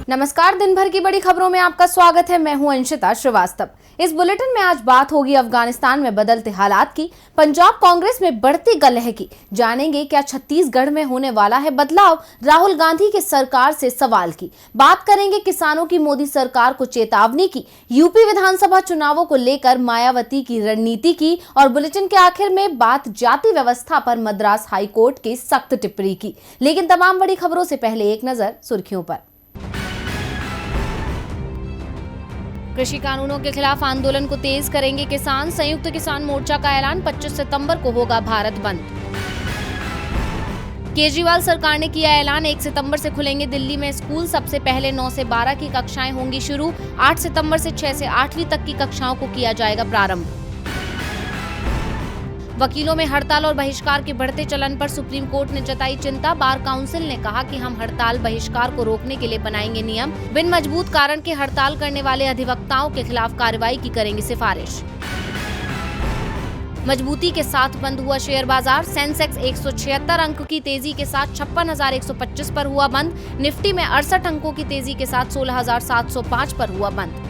नमस्कार, दिन भर की बड़ी खबरों में आपका स्वागत है। मैं हूं अंशिता श्रीवास्तव। इस बुलेटिन में आज बात होगी अफगानिस्तान में बदलते हालात की, पंजाब कांग्रेस में बढ़ती कलह की, जानेंगे क्या छत्तीसगढ़ में होने वाला है बदलाव, राहुल गांधी की सरकार से सवाल की, बात करेंगे किसानों की मोदी सरकार को चेतावनी की, यूपी विधानसभा चुनावों को लेकर मायावती की रणनीति की, और बुलेटिन के आखिर में बात जाति व्यवस्था पर मद्रास हाईकोर्ट की सख्त टिप्पणी की। लेकिन तमाम बड़ी खबरों से पहले एक नजर सुर्खियों पर। कृषि कानूनों के खिलाफ आंदोलन को तेज करेंगे किसान, संयुक्त किसान मोर्चा का ऐलान, 25 सितंबर को होगा भारत बंद। केजरीवाल सरकार ने किया ऐलान, 1 सितंबर से खुलेंगे दिल्ली में स्कूल, सबसे पहले 9 से 12 की कक्षाएं होंगी शुरू, 8 सितंबर से 6 से 8वीं तक की कक्षाओं को किया जाएगा प्रारंभ। वकीलों में हड़ताल और बहिष्कार के बढ़ते चलन पर सुप्रीम कोर्ट ने जताई चिंता, बार काउंसिल ने कहा कि हम हड़ताल बहिष्कार को रोकने के लिए बनाएंगे नियम, बिन मजबूत कारण के हड़ताल करने वाले अधिवक्ताओं के खिलाफ कार्रवाई की करेंगे सिफारिश। मजबूती के साथ बंद हुआ शेयर बाजार, सेंसेक्स 176 अंक की तेजी के साथ 56,125 पर हुआ बंद, निफ्टी में 68 अंकों की तेजी के साथ 16,705 पर हुआ बंद।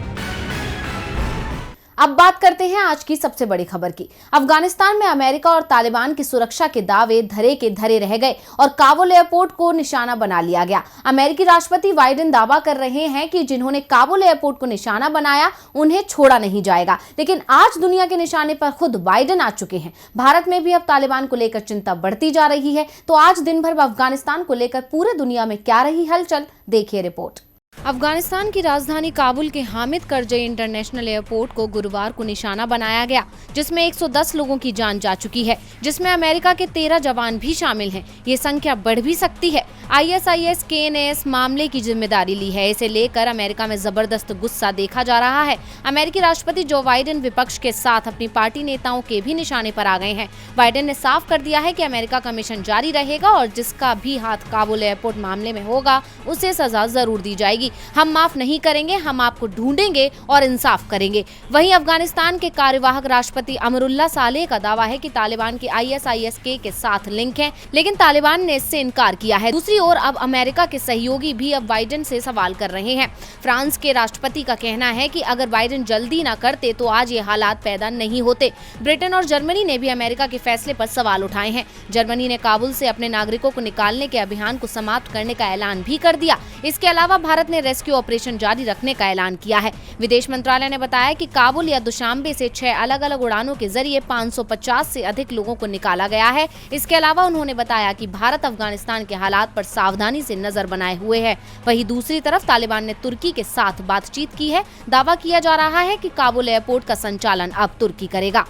अब बात करते हैं आज की सबसे बड़ी खबर की। अफगानिस्तान में अमेरिका और तालिबान की सुरक्षा के दावे धरे के धरे रह गए और काबुल एयरपोर्ट को निशाना बना लिया गया। अमेरिकी राष्ट्रपति बाइडेन दावा कर रहे हैं कि जिन्होंने काबुल एयरपोर्ट को निशाना बनाया उन्हें छोड़ा नहीं जाएगा, लेकिन आज दुनिया के निशाने पर खुद बाइडेन आ चुके हैं। भारत में भी अब तालिबान को लेकर चिंता बढ़ती जा रही है। तो आज दिन भर अफगानिस्तान को लेकर पूरे दुनिया में क्या रही हलचल, देखिए रिपोर्ट। अफगानिस्तान की राजधानी काबुल के हामिद करजई इंटरनेशनल एयरपोर्ट को गुरुवार को निशाना बनाया गया, जिसमें 110 लोगों की जान जा चुकी है, जिसमें अमेरिका के 13 जवान भी शामिल हैं। ये संख्या बढ़ भी सकती है। ISIS KNAS मामले की जिम्मेदारी ली है। इसे लेकर अमेरिका में जबरदस्त गुस्सा देखा जा रहा है। अमेरिकी राष्ट्रपति जो बाइडेन विपक्ष के साथ अपनी पार्टी नेताओं के भी निशाने पर आ गए हैं। बाइडेन ने साफ कर दिया है कि अमेरिका का मिशन जारी रहेगा और जिसका भी हाथ काबुल एयरपोर्ट मामले में होगा उसे सजा जरूर दी जाएगी। हम माफ नहीं करेंगे, हम आपको ढूंढेंगे और इंसाफ करेंगे। वहीं अफगानिस्तान के कार्यवाहक राष्ट्रपति अमरुल्लाह सालेह का दावा है कि तालिबान की ISIS-K के साथ लिंक है, लेकिन तालिबान ने इससे इनकार किया है। दूसरी ओर अब अमेरिका के सहयोगी भी अब बाइडेन से सवाल कर रहे हैं। फ्रांस के राष्ट्रपति का कहना है कि अगर बाइडेन जल्दी न करते तो आज ये हालात पैदा नहीं होते। ब्रिटेन और जर्मनी ने भी अमेरिका के फैसले पर सवाल उठाए हैं। जर्मनी ने काबुल से अपने नागरिकों को निकालने के अभियान को समाप्त करने का ऐलान भी कर दिया। इसके अलावा भारत ने रेस्क्यू ऑपरेशन जारी रखने का ऐलान किया है। विदेश मंत्रालय ने बताया कि काबुल या दुशांबे से 6 अलग-अलग उड़ानों के जरिए 550 से अधिक लोगों को निकाला गया है। इसके अलावा उन्होंने बताया कि भारत अफगानिस्तान के हालात पर सावधानी से नजर बनाए हुए है। वहीं दूसरी तरफ तालिबान ने तुर्की के साथ बातचीत की है। दावा किया जा रहा है कि काबुल एयरपोर्ट का संचालन अब तुर्की करेगा।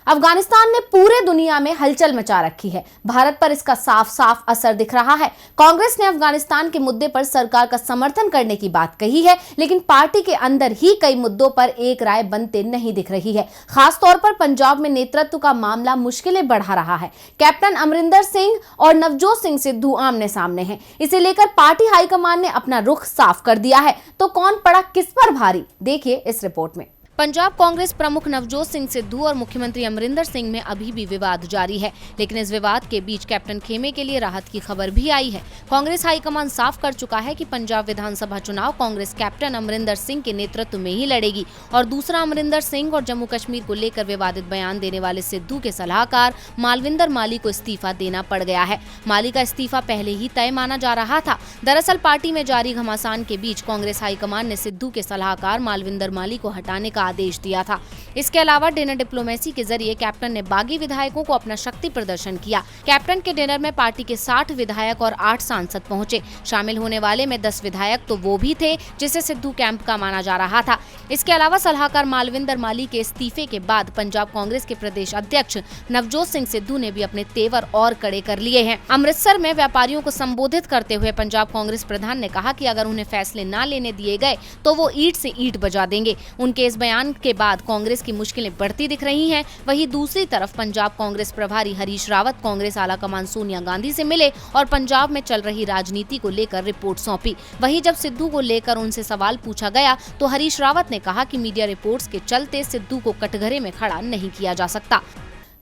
अफगानिस्तान ने पूरे दुनिया में हलचल मचा रखी है। भारत पर इसका साफ साफ असर दिख रहा है। कांग्रेस ने अफगानिस्तान के मुद्दे पर सरकार का समर्थन करने की बात कही है, लेकिन पार्टी के अंदर ही कई मुद्दों पर एक राय बनते नहीं दिख रही है। खास तौर पर पंजाब में नेतृत्व का मामला मुश्किलें बढ़ा रहा है। कैप्टन अमरिंदर सिंह और नवजोत सिंह सिद्धू आमने सामने हैं। इसे लेकर पार्टी हाईकमान ने अपना रुख साफ कर दिया है। तो कौन पड़ा किस पर भारी, देखिए इस रिपोर्ट में। पंजाब कांग्रेस प्रमुख नवजोत सिंह सिद्धू और मुख्यमंत्री अमरिंदर सिंह में अभी भी विवाद जारी है, लेकिन इस विवाद के बीच कैप्टन खेमे के लिए राहत की खबर भी आई है। कांग्रेस हाईकमान साफ कर चुका है कि पंजाब विधानसभा चुनाव कांग्रेस कैप्टन अमरिंदर सिंह के नेतृत्व में ही लड़ेगी और दूसरा अमरिंदर सिंह और जम्मू कश्मीर को लेकर विवादित बयान देने वाले सिद्धू के सलाहकार मालविंदर माली को इस्तीफा देना पड़ गया है। माली का इस्तीफा पहले ही तय माना जा रहा था। दरअसल पार्टी में जारी घमासान के बीच कांग्रेस हाईकमान ने सिद्धू के सलाहकार मालविंदर माली को हटाने का आदेश दिया था। इसके अलावा डिनर डिप्लोमेसी के जरिए कैप्टन ने बागी विधायकों को अपना शक्ति प्रदर्शन किया। कैप्टन के डिनर में पार्टी के 60 विधायक और 8 सांसद पहुंचे। शामिल होने वाले में 10 विधायक तो वो भी थे जिसे सिद्धू कैंप का माना जा रहा था। इसके अलावा सलाहकार मालविंदर माली के इस्तीफे के बाद पंजाब कांग्रेस के प्रदेश अध्यक्ष नवजोत सिंह सिद्धू ने भी अपने तेवर और कड़े कर लिए हैं। अमृतसर में व्यापारियों को संबोधित करते हुए पंजाब कांग्रेस प्रधान ने कहा कि अगर उन्हें फैसले न लेने दिए गए तो वो ईंट से ईंट बजा देंगे। उनके इस बयान के बाद कांग्रेस की मुश्किलें बढ़ती दिख रही हैं। वहीं दूसरी तरफ पंजाब कांग्रेस प्रभारी हरीश रावत कांग्रेस आला कमान सोनिया गांधी से मिले और पंजाब में चल रही राजनीति को लेकर रिपोर्ट सौंपी। वहीं जब सिद्धू को लेकर उनसे सवाल पूछा गया तो हरीश रावत ने कहा कि मीडिया रिपोर्ट्स के चलते सिद्धू को कटघरे में खड़ा नहीं किया जा सकता।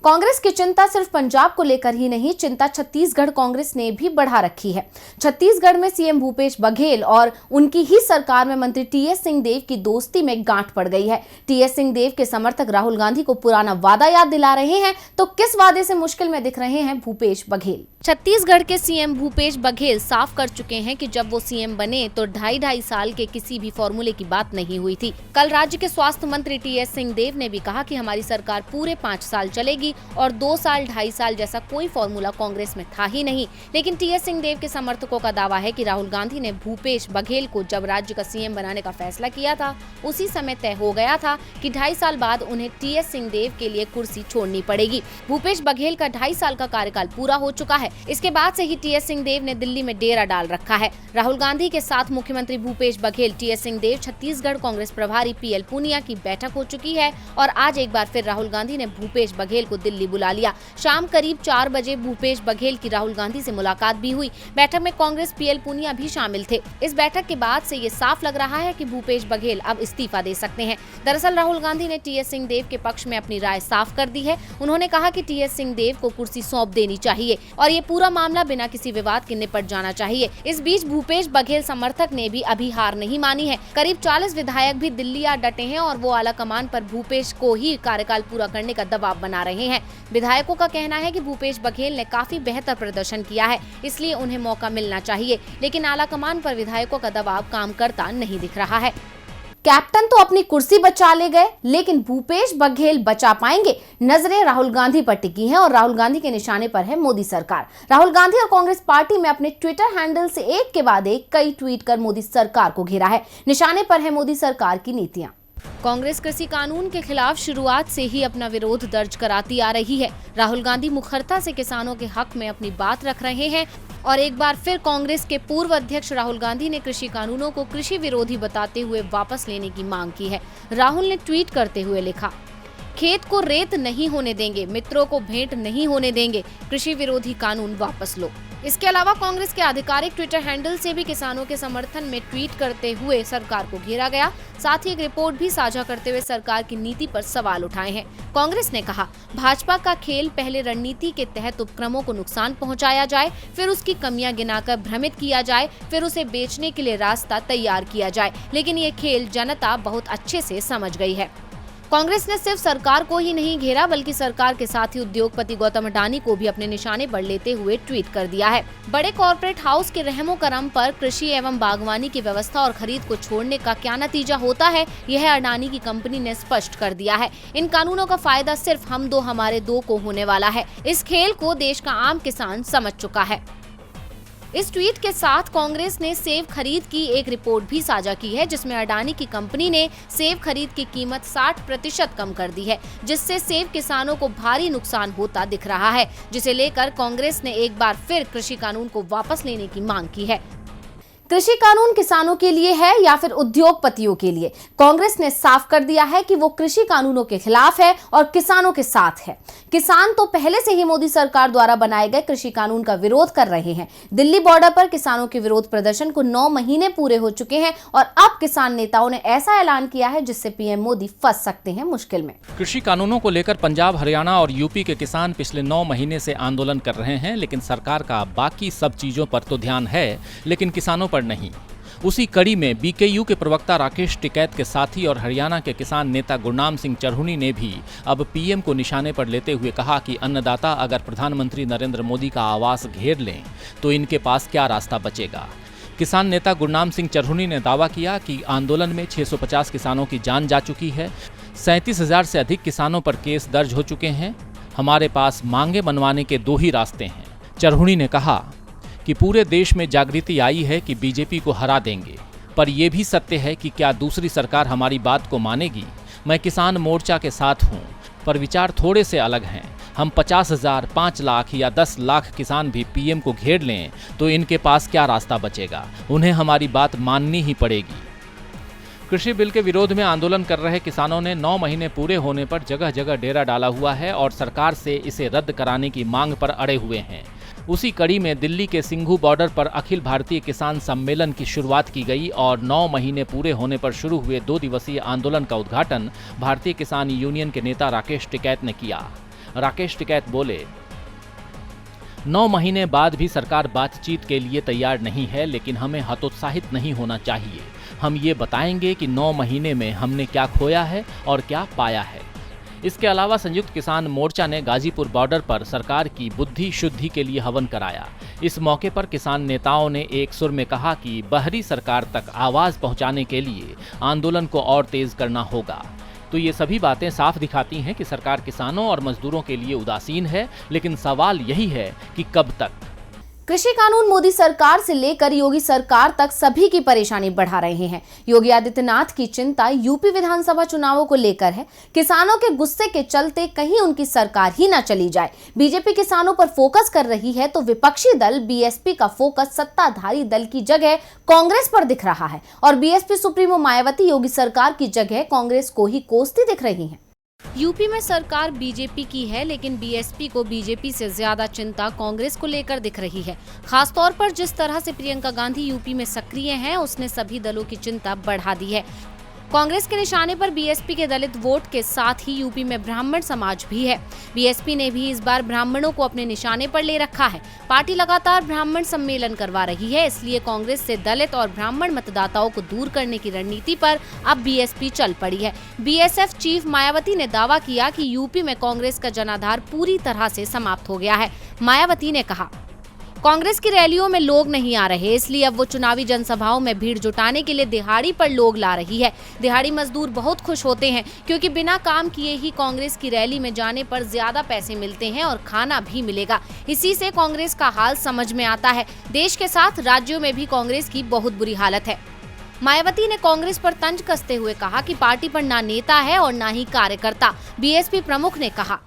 कांग्रेस की चिंता सिर्फ पंजाब को लेकर ही नहीं, चिंता छत्तीसगढ़ कांग्रेस ने भी बढ़ा रखी है। छत्तीसगढ़ में सीएम भूपेश बघेल और उनकी ही सरकार में मंत्री टीएस सिंहदेव की दोस्ती में गांठ पड़ गई है। टीएस सिंहदेव के समर्थक राहुल गांधी को पुराना वादा याद दिला रहे हैं, तो किस वादे से मुश्किल में दिख रहे हैं भूपेश बघेल? छत्तीसगढ़ के सीएम भूपेश बघेल साफ कर चुके हैं कि जब वो सीएम बने तो 2.5 साल के किसी भी फॉर्मूले की बात नहीं हुई थी। कल राज्य के स्वास्थ्य मंत्री टीएस सिंहदेव ने भी कहा कि हमारी सरकार पूरे 5 साल चलेगी और 2 साल 2.5 साल जैसा कोई फॉर्मूला कांग्रेस में था ही नहीं। लेकिन टीएस सिंहदेव के समर्थकों का दावा है कि राहुल गांधी ने भूपेश बघेल को जब राज्य का सीएम बनाने का फैसला किया था, उसी समय तय हो गया था कि 2.5 साल बाद उन्हें टीएस सिंहदेव के लिए कुर्सी छोड़नी पड़ेगी। भूपेश बघेल का 2.5 साल का कार्यकाल पूरा हो चुका है। इसके बाद से ही टीएस सिंहदेव ने दिल्ली में डेरा डाल रखा है। राहुल गांधी के साथ मुख्यमंत्री भूपेश बघेल, टीएस सिंहदेव, छत्तीसगढ़ कांग्रेस प्रभारी पीएल पुनिया की बैठक हो चुकी है और आज एक बार फिर राहुल गांधी ने भूपेश बघेल को दिल्ली बुला लिया। शाम करीब 4 बजे भूपेश बघेल की राहुल गांधी से मुलाकात भी हुई। बैठक में कांग्रेस पीएल पुनिया भी शामिल थे। इस बैठक के बाद से ये साफ लग रहा है कि भूपेश बघेल अब इस्तीफा दे सकते हैं। दरअसल राहुल गांधी ने टीएस सिंहदेव के पक्ष में अपनी राय साफ कर दी है। उन्होंने कहा कि टीएस सिंहदेव को कुर्सी सौंप देनी चाहिए और ये पूरा मामला बिना किसी विवाद के निपट जाना चाहिए। इस बीच भूपेश बघेल समर्थक ने भी अभी हार नहीं मानी है। करीब 40 विधायक भी दिल्ली आ डटे हैं और वो आला कमान पर भूपेश को ही कार्यकाल पूरा करने का दबाव बना रहे हैं। विधायकों का कहना है कि भूपेश बघेल ने काफी बेहतर प्रदर्शन किया है, इसलिए उन्हें मौका मिलना चाहिए। लेकिन आला कमान पर विधायकों का दबाव काम करता नहीं दिख रहा है। कैप्टन तो अपनी कुर्सी बचा ले गए, लेकिन भूपेश बघेल बचा पाएंगे? नजरें राहुल गांधी पर टिकी हैं और राहुल गांधी के निशाने पर है मोदी सरकार। राहुल गांधी और कांग्रेस पार्टी में अपने ट्विटर हैंडल से एक के बाद एक कई ट्वीट कर मोदी सरकार को घेरा है। निशाने पर है मोदी सरकार की नीतियां। कांग्रेस कृषि कानून के खिलाफ शुरुआत से ही अपना विरोध दर्ज कराती आ रही है। राहुल गांधी मुखरता से किसानों के हक में अपनी बात रख रहे हैं और एक बार फिर कांग्रेस के पूर्व अध्यक्ष राहुल गांधी ने कृषि कानूनों को कृषि विरोधी बताते हुए वापस लेने की मांग की है। राहुल ने ट्वीट करते हुए लिखा, खेत को रेत नहीं होने देंगे, मित्रों को भेंट नहीं होने देंगे, कृषि विरोधी कानून वापस लो। इसके अलावा कांग्रेस के आधिकारिक ट्विटर हैंडल से भी किसानों के समर्थन में ट्वीट करते हुए सरकार को घेरा गया। साथ ही एक रिपोर्ट भी साझा करते हुए सरकार की नीति पर सवाल उठाए हैं। कांग्रेस ने कहा, भाजपा का खेल पहले रणनीति के तहत उपक्रमों को नुकसान पहुंचाया जाए, फिर उसकी कमियां गिनाकर भ्रमित किया जाए, फिर उसे बेचने के लिए रास्ता तैयार किया जाए। लेकिन ये खेल जनता बहुत अच्छे से समझ गई है। कांग्रेस ने सिर्फ सरकार को ही नहीं घेरा, बल्कि सरकार के साथ ही उद्योगपति गौतम अडानी को भी अपने निशाने पर लेते हुए ट्वीट कर दिया है। बड़े कॉर्पोरेट हाउस के रहमो करम पर कृषि एवं बागवानी की व्यवस्था और खरीद को छोड़ने का क्या नतीजा होता है, यह अडानी की कंपनी ने स्पष्ट कर दिया है। इन कानूनों का फायदा सिर्फ हम दो हमारे दो को होने वाला है। इस खेल को देश का आम किसान समझ चुका है। इस ट्वीट के साथ कांग्रेस ने सेब खरीद की एक रिपोर्ट भी साझा की है, जिसमें अडानी की कंपनी ने सेब खरीद की कीमत 60% कम कर दी है, जिससे सेब किसानों को भारी नुकसान होता दिख रहा है, जिसे लेकर कांग्रेस ने एक बार फिर कृषि कानून को वापस लेने की मांग की है। कृषि कानून किसानों के लिए है या फिर उद्योगपतियों के लिए? कांग्रेस ने साफ कर दिया है कि वो कृषि कानूनों के खिलाफ है और किसानों के साथ है। किसान तो पहले से ही मोदी सरकार द्वारा बनाए गए कृषि कानून का विरोध कर रहे हैं। दिल्ली बॉर्डर पर किसानों के विरोध प्रदर्शन को 9 महीने पूरे हो चुके हैं और अब किसान नेताओं ने ऐसा ऐलान किया है जिससे पीएम मोदी फंस सकते हैं मुश्किल में। कृषि कानूनों को लेकर पंजाब, हरियाणा और यूपी के किसान पिछले 9 महीने से आंदोलन कर रहे हैं, लेकिन सरकार का बाकी सब चीजों पर तो ध्यान है, लेकिन किसानों पर नहीं। उसी कड़ी में बीकेयू के प्रवक्ता राकेश टिकैत के साथी और हरियाणा के किसान नेता गुरनाम सिंह चरहुनी ने भी अब पीएम को निशाने पर लेते हुए कहा कि अन्नदाता अगर प्रधानमंत्री नरेंद्र मोदी का आवास घेर लें तो इनके पास क्या रास्ता बचेगा। किसान नेता गुरनाम सिंह चरहुनी ने दावा किया कि आंदोलन में 650 किसानों की जान जा चुकी है, 37,000 से अधिक किसानों पर केस दर्ज हो चुके हैं। हमारे पास मांगे मनवाने के 2 ही रास्ते हैं। चरहुनी ने कहा कि पूरे देश में जागृति आई है कि बीजेपी को हरा देंगे, पर यह भी सत्य है कि क्या दूसरी सरकार हमारी बात को मानेगी। मैं किसान मोर्चा के साथ हूं, पर विचार थोड़े से अलग हैं। हम 50,000, 5 लाख या 10 लाख किसान भी पीएम को घेर लें तो इनके पास क्या रास्ता बचेगा। उन्हें हमारी बात माननी ही पड़ेगी। कृषि बिल के विरोध में आंदोलन कर रहे किसानों ने 9 महीने पूरे होने पर जगह जगह डेरा डाला हुआ है और सरकार से इसे रद्द कराने की मांग पर अड़े हुए हैं। उसी कड़ी में दिल्ली के सिंघू बॉर्डर पर अखिल भारतीय किसान सम्मेलन की शुरुआत की गई और 9 महीने पूरे होने पर शुरू हुए 2 दिवसीय आंदोलन का उद्घाटन भारतीय किसान यूनियन के नेता राकेश टिकैत ने किया। राकेश टिकैत बोले, 9 महीने बाद भी सरकार बातचीत के लिए तैयार नहीं है, लेकिन हमें हतोत्साहित नहीं होना चाहिए। हम ये बताएंगे कि 9 महीने में हमने क्या खोया है और क्या पाया है। इसके अलावा संयुक्त किसान मोर्चा ने गाजीपुर बॉर्डर पर सरकार की बुद्धि शुद्धि के लिए हवन कराया। इस मौके पर किसान नेताओं ने एक सुर में कहा कि बाहरी सरकार तक आवाज पहुंचाने के लिए आंदोलन को और तेज करना होगा। तो ये सभी बातें साफ दिखाती हैं कि सरकार किसानों और मजदूरों के लिए उदासीन है, लेकिन सवाल यही है कि कब तक। कृषि कानून मोदी सरकार से लेकर योगी सरकार तक सभी की परेशानी बढ़ा रहे हैं। योगी आदित्यनाथ की चिंता यूपी विधानसभा चुनावों को लेकर है। किसानों के गुस्से के चलते कहीं उनकी सरकार ही ना चली जाए। बीजेपी किसानों पर फोकस कर रही है तो विपक्षी दल बीएसपी का फोकस सत्ताधारी दल की जगह कांग्रेस पर दिख रहा है और बीएसपी सुप्रीमो मायावती योगी सरकार की जगह कांग्रेस को ही कोसती दिख रही है। यूपी में सरकार बीजेपी की है, लेकिन बीएसपी को बीजेपी से ज्यादा चिंता कांग्रेस को लेकर दिख रही है। खासतौर पर जिस तरह से प्रियंका गांधी यूपी में सक्रिय हैं, उसने सभी दलों की चिंता बढ़ा दी है। कांग्रेस के निशाने पर बीएसपी के दलित वोट के साथ ही यूपी में ब्राह्मण समाज भी है। बीएसपी ने भी इस बार ब्राह्मणों को अपने निशाने पर ले रखा है। पार्टी लगातार ब्राह्मण सम्मेलन करवा रही है, इसलिए कांग्रेस से दलित और ब्राह्मण मतदाताओं को दूर करने की रणनीति पर अब बीएसपी चल पड़ी है। बीएसएफ चीफ मायावती ने दावा किया कि यूपी में कांग्रेस का जनाधार पूरी तरह से समाप्त हो गया है। मायावती ने कहा, कांग्रेस की रैलियों में लोग नहीं आ रहे, इसलिए अब वो चुनावी जनसभाओं में भीड़ जुटाने के लिए दिहाड़ी पर लोग ला रही है। दिहाड़ी मजदूर बहुत खुश होते हैं क्योंकि बिना काम किए ही कांग्रेस की रैली में जाने पर ज्यादा पैसे मिलते हैं और खाना भी मिलेगा। इसी से कांग्रेस का हाल समझ में आता है। देश के साथ राज्यों में भी कांग्रेस की बहुत बुरी हालत है। मायावती ने कांग्रेस पर तंज कसते हुए कहा कि पार्टी पर ना नेता है और ना ही कार्यकर्ता। बीएसपी प्रमुख ने कहा,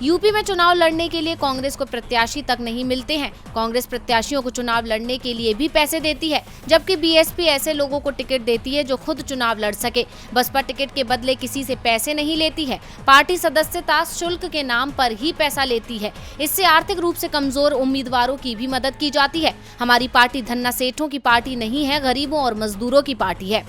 यूपी में चुनाव लड़ने के लिए कांग्रेस को प्रत्याशी तक नहीं मिलते हैं। कांग्रेस प्रत्याशियों को चुनाव लड़ने के लिए भी पैसे देती है, जबकि बीएसपी ऐसे लोगों को टिकट देती है जो खुद चुनाव लड़ सके। बसपा टिकट के बदले किसी से पैसे नहीं लेती है। पार्टी सदस्यता शुल्क के नाम पर ही पैसा लेती है। इससे आर्थिक रूप से कमजोर उम्मीदवारों की भी मदद की जाती है। हमारी पार्टी धन्ना सेठों की पार्टी नहीं है, गरीबों और मजदूरों की पार्टी है।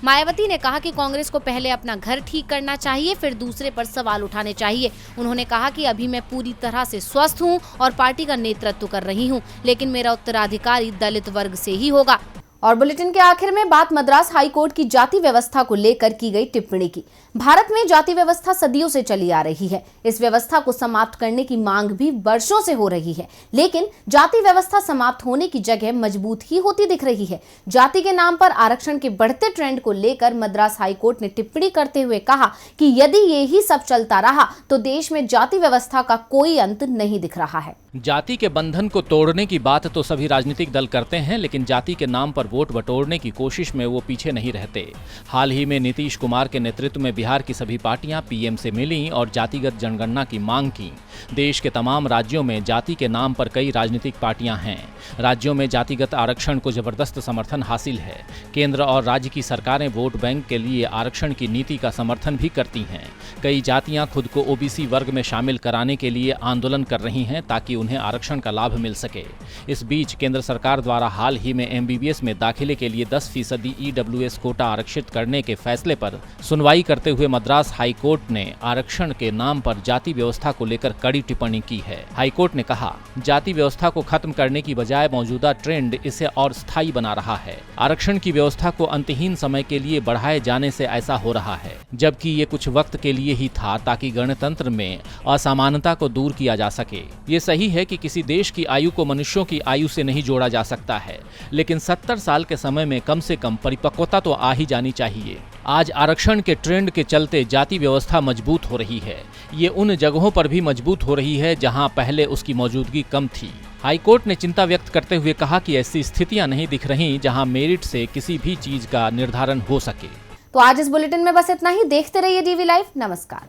मायावती ने कहा कि कांग्रेस को पहले अपना घर ठीक करना चाहिए, फिर दूसरे पर सवाल उठाने चाहिए। उन्होंने कहा कि अभी मैं पूरी तरह से स्वस्थ हूं और पार्टी का नेतृत्व कर रही हूं, लेकिन मेरा उत्तराधिकारी दलित वर्ग से ही होगा। और बुलेटिन के आखिर में बात मद्रास हाईकोर्ट की जाति व्यवस्था को लेकर की गई टिप्पणी की। भारत में जाति व्यवस्था सदियों से चली आ रही है। इस व्यवस्था को समाप्त करने की मांग भी वर्षों से हो रही है, लेकिन जाति व्यवस्था समाप्त होने की जगह मजबूत ही होती दिख रही है। जाति के नाम पर आरक्षण के बढ़ते ट्रेंड को लेकर मद्रास हाईकोर्ट ने टिप्पणी करते हुए कहा कि यदि ये ही सब चलता रहा तो देश में जाति व्यवस्था का कोई अंत नहीं दिख रहा है। जाति के बंधन को तोड़ने की बात तो सभी राजनीतिक दल करते हैं, लेकिन जाति के नाम पर वोट बटोरने की कोशिश में वो पीछे नहीं रहते। हाल ही में नीतीश कुमार के नेतृत्व में बिहार की सभी पार्टियां पीएम से मिलीं और जातिगत जनगणना की मांग की। देश के तमाम राज्यों में जाति के नाम पर कई राजनीतिक पार्टियां हैं। राज्यों में जातिगत आरक्षण को जबरदस्त समर्थन हासिल है। केंद्र और राज्य की सरकारें वोट बैंक के लिए आरक्षण की नीति का समर्थन भी करती हैं। कई जातियां खुद को ओबीसी वर्ग में शामिल कराने के लिए आंदोलन कर रही हैं ताकि उन्हें आरक्षण का लाभ मिल सके। इस बीच केंद्र सरकार द्वारा हाल ही में एमबीबीएस में दाखिले के लिए 10% ईडब्ल्यूएस कोटा आरक्षित करने के फैसले पर सुनवाई करते हुए मद्रास हाईकोर्ट ने आरक्षण के नाम पर जाति व्यवस्था को लेकर कड़ी टिप्पणी की है। हाईकोर्ट ने कहा, जाति व्यवस्था को खत्म करने की बजाय मौजूदा ट्रेंड इसे और स्थायी बना रहा है। आरक्षण की व्यवस्था को अंतहीन समय के लिए बढ़ाए जाने से ऐसा हो रहा है, जबकि ये कुछ वक्त के लिए ही था ताकि गणतंत्र में असमानता को दूर किया जा सके। ये सही है कि किसी देश की आयु को मनुष्यों की आयु से नहीं जोड़ा जा सकता है, लेकिन 70 साल के समय में कम से कम परिपक्वता तो आ ही जानी चाहिए। आज आरक्षण के ट्रेंड के चलते जाति व्यवस्था मजबूत हो रही है। ये उन जगहों पर भी मजबूत हो रही है जहां पहले उसकी मौजूदगी कम थी। हाईकोर्ट ने चिंता व्यक्त करते हुए कहा कि ऐसी स्थितियां नहीं दिख रही जहां मेरिट से किसी भी चीज का निर्धारण हो सके। तो आज इस बुलेटिन में बस इतना ही। देखते रहिए डीवी लाइव। नमस्कार।